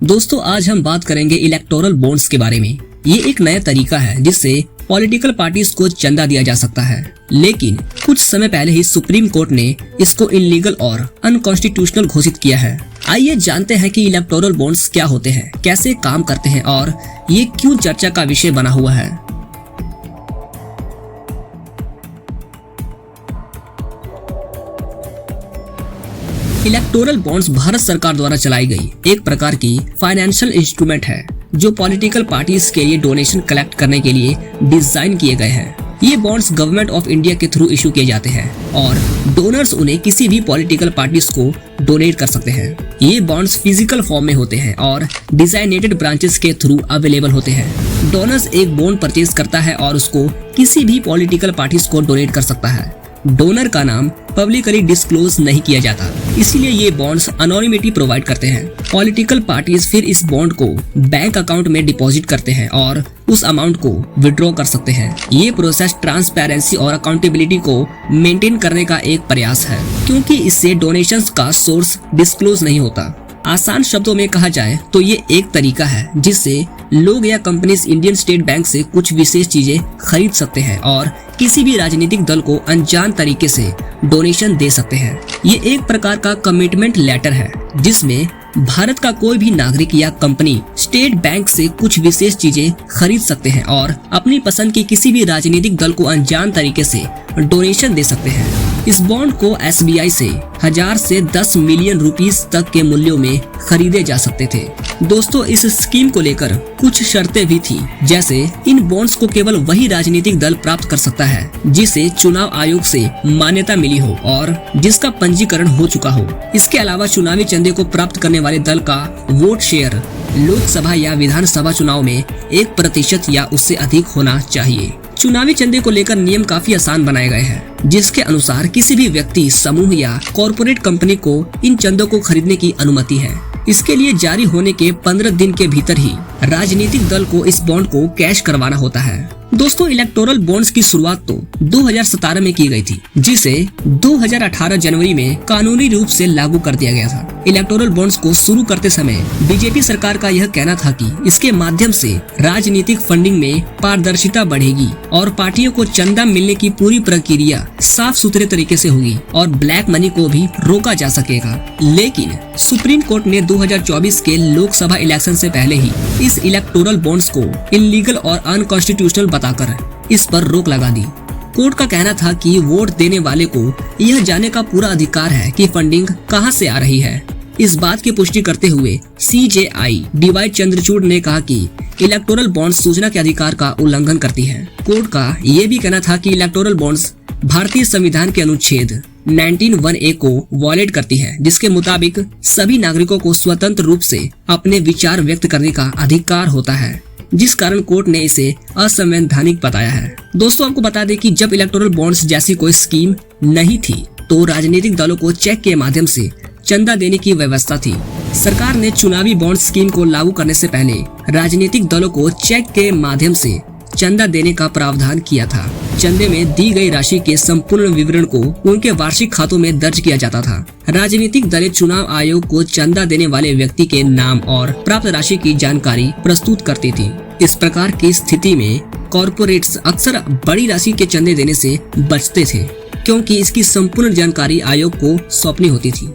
दोस्तों आज हम बात करेंगे इलेक्टोरल बॉन्ड्स के बारे में। ये एक नया तरीका है जिससे पॉलिटिकल पार्टीज को चंदा दिया जा सकता है, लेकिन कुछ समय पहले ही सुप्रीम कोर्ट ने इसको इलीगल और अनकॉन्स्टिट्यूशनल घोषित किया है। आइए जानते हैं कि इलेक्टोरल बॉन्ड्स क्या होते हैं, कैसे काम करते हैं और ये क्यों चर्चा का विषय बना हुआ है। इलेक्टोरल बॉन्ड्स भारत सरकार द्वारा चलाई गई एक प्रकार की फाइनेंशियल इंस्ट्रूमेंट है जो पॉलिटिकल पार्टीज के लिए डोनेशन कलेक्ट करने के लिए डिजाइन किए गए हैं। ये बॉन्ड्स गवर्नमेंट ऑफ इंडिया के थ्रू इशू किए जाते हैं और डोनर्स उन्हें किसी भी पॉलिटिकल पार्टीज को डोनेट कर सकते हैं। ये बॉन्ड्स फिजिकल फॉर्म में होते हैं और डिजाइनेटेड ब्रांचेस के थ्रू अवेलेबल होते हैं। डोनर्स एक बॉन्ड परचेज करता है और उसको किसी भी पॉलिटिकल पार्टीज को डोनेट कर सकता है। डोनर का नाम पब्लिकली डिस्क्लोज नहीं किया जाता, इसीलिए ये बॉन्ड्स अनोनिमिटी प्रोवाइड करते हैं। पॉलिटिकल पार्टीज फिर इस बॉन्ड को बैंक अकाउंट में डिपॉजिट करते हैं और उस अमाउंट को विड्रॉ कर सकते हैं। ये प्रोसेस ट्रांसपेरेंसी और अकाउंटेबिलिटी को मेंटेन करने का एक प्रयास है, क्योंकि इससे डोनेशंस का सोर्स डिस्क्लोज नहीं होता। आसान शब्दों में कहा जाए तो ये एक तरीका है जिससे लोग या कंपनीज इंडियन स्टेट बैंक से कुछ विशेष चीजें खरीद सकते हैं और किसी भी राजनीतिक दल को अनजान तरीके से डोनेशन दे सकते हैं। ये एक प्रकार का कमिटमेंट लेटर है जिसमें भारत का कोई भी नागरिक या कंपनी स्टेट बैंक से कुछ विशेष चीजें खरीद सकते हैं और अपनी पसंद की किसी भी राजनीतिक दल को अनजान तरीके से डोनेशन दे सकते हैं। इस बॉन्ड को SBI से 1000 से 10 मिलियन रुपीस तक के मूल्यों में खरीदे जा सकते थे। दोस्तों इस स्कीम को लेकर कुछ शर्तें भी थी, जैसे इन बॉन्ड्स को केवल वही राजनीतिक दल प्राप्त कर सकता है जिसे चुनाव आयोग से मान्यता मिली हो और जिसका पंजीकरण हो चुका हो। इसके अलावा चुनावी चंदे को प्राप्त करने वाले दल का वोट शेयर लोकसभा या विधानसभा चुनाव में 1% या उससे अधिक होना चाहिए। चुनावी चंदे को लेकर नियम काफी आसान बनाए गए हैं, जिसके अनुसार किसी भी व्यक्ति, समूह या कॉरपोरेट कंपनी को इन चंदों को खरीदने की अनुमति है। इसके लिए जारी होने के 15 दिन के भीतर ही राजनीतिक दल को इस बॉन्ड को कैश करवाना होता है। दोस्तों इलेक्टोरल बॉन्ड्स की शुरुआत तो 2017 में की गई थी, जिसे 2018 जनवरी में कानूनी रूप से लागू कर दिया गया था। इलेक्टोरल बॉन्ड्स को शुरू करते समय बीजेपी सरकार का यह कहना था कि इसके माध्यम से राजनीतिक फंडिंग में पारदर्शिता बढ़ेगी और पार्टियों को चंदा मिलने की पूरी प्रक्रिया साफ सुथरे तरीके से होगी और ब्लैक मनी को भी रोका जा सकेगा। लेकिन सुप्रीम कोर्ट ने 2024 के लोकसभा इलेक्शन से पहले ही इस इलेक्टोरल बॉन्ड्स को इलीगल और अनकॉन्स्टिट्यूशनल बताकर इस पर रोक लगा दी। कोर्ट का कहना था कि वोट देने वाले को यह जानने का पूरा अधिकार है कि फंडिंग कहां से आ रही है। इस बात की पुष्टि करते हुए CJI DY चंद्रचूड़ ने कहा कि इलेक्टोरल बॉन्ड्स सूचना के अधिकार का उल्लंघन करती है। कोर्ट का यह भी कहना था कि इलेक्टोरल बॉन्ड्स भारतीय संविधान के अनुच्छेद 19(1)(a) को वॉयलेट करती है, जिसके मुताबिक सभी नागरिकों को स्वतंत्र रूप से अपने विचार व्यक्त करने का अधिकार होता है, जिस कारण कोर्ट ने इसे असंवैधानिक बताया है। दोस्तों आपको बता दें कि जब इलेक्टोरल बॉन्ड्स जैसी कोई स्कीम नहीं थी तो राजनीतिक दलों को चेक के माध्यम से चंदा देने की व्यवस्था थी। सरकार ने चुनावी बॉन्ड स्कीम को लागू करने से पहले राजनीतिक दलों को चेक के माध्यम से चंदा देने का प्रावधान किया था। चंदे में दी गई राशि के संपूर्ण विवरण को उनके वार्षिक खातों में दर्ज किया जाता था। राजनीतिक दलें चुनाव आयोग को चंदा देने वाले व्यक्ति के नाम और प्राप्त राशि की जानकारी प्रस्तुत करती थी। इस प्रकार की स्थिति में कॉरपोरेट्स अक्सर बड़ी राशि के चंदे देने से बचते थे, क्योंकि इसकी संपूर्ण जानकारी आयोग को सौंपनी होती थी।